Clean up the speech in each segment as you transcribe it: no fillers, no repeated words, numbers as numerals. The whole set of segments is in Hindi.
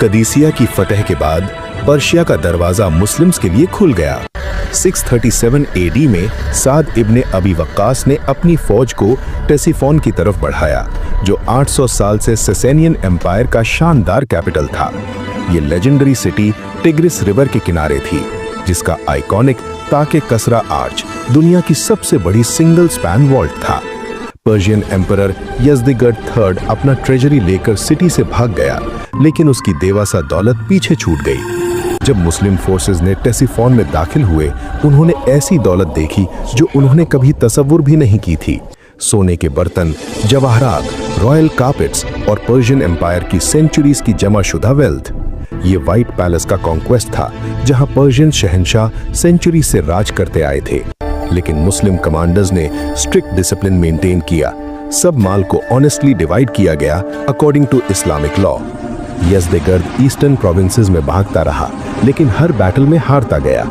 कदीसिया की फतह के बाद पर्शिया का दरवाजा मुस्लिम्स के लिए खुल गया। 637 एडी में साद इब्ने अबी वक्कास ने अपनी फौज को टेसिफोन की तरफ बढ़ाया, जो 800 साल से ससेनियन एम्पायर का शानदार कैपिटल था। ये लेजेंडरी सिटी टिग्रिस रिवर के किनारे थी, जिसका आइकॉनिक ताके कसरा आर्च दुनिया की सबसे बड़ी सिंगल स्पैन वॉल्ट था। पर्शियन एम्परर यज़दिगर्द III अपना ट्रेजरी लेकर सिटी से भाग गया, लेकिन उसकी देवासा दौलत पीछे छूट गई। जब मुस्लिम फोर्सेस ने टेसिफोन में दाखिल हुए, उन्होंने ऐसी दौलत देखी जो उन्होंने कभी तसव्वुर भी नहीं की थी। सोने के बर्तन, जवाहरात, रॉयल कार्पेट्स और पर्शियन एम्पायर की सेंचुरीज की जमाशुदा वेल्थ। ये व्हाइट पैलेस का कॉन्क्वेस्ट था, जहां पर्शियन शहंशाह सेंचुरी से राज करते आए थे। लेकिन मुस्लिम कमांडर्स ने स्ट्रिक्ट डिसिप्लिन मेंटेन किया। सब माल को ऑनेस्टली डिवाइड किया गया according to Islamic law. Yazdegerd eastern provinces में भागता रहा, लेकिन हर बैटल में हारता गया।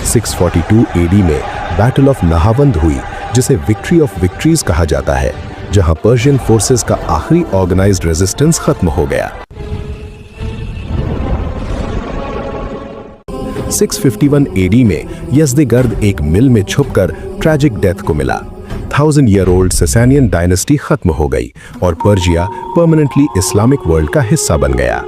642 एडी में बैटल ऑफ नहावंद हुई, जिसे विक्ट्री ऑफ विक्ट्रीज कहा जाता है, जहां पर्शियन फोर्सेस का आखिरी ऑर्गेनाइज्ड रेजिस्टेंस खत्म हो गया। 651 एडी में यज़दिगर्द एक मिल में छुपकर ट्रैजिक डेथ को मिला। 1000-year-old ससेनियन डायनेस्टी खत्म हो गई और पर्शिया परमानेंटली इस्लामिक वर्ल्ड का हिस्सा बन गया।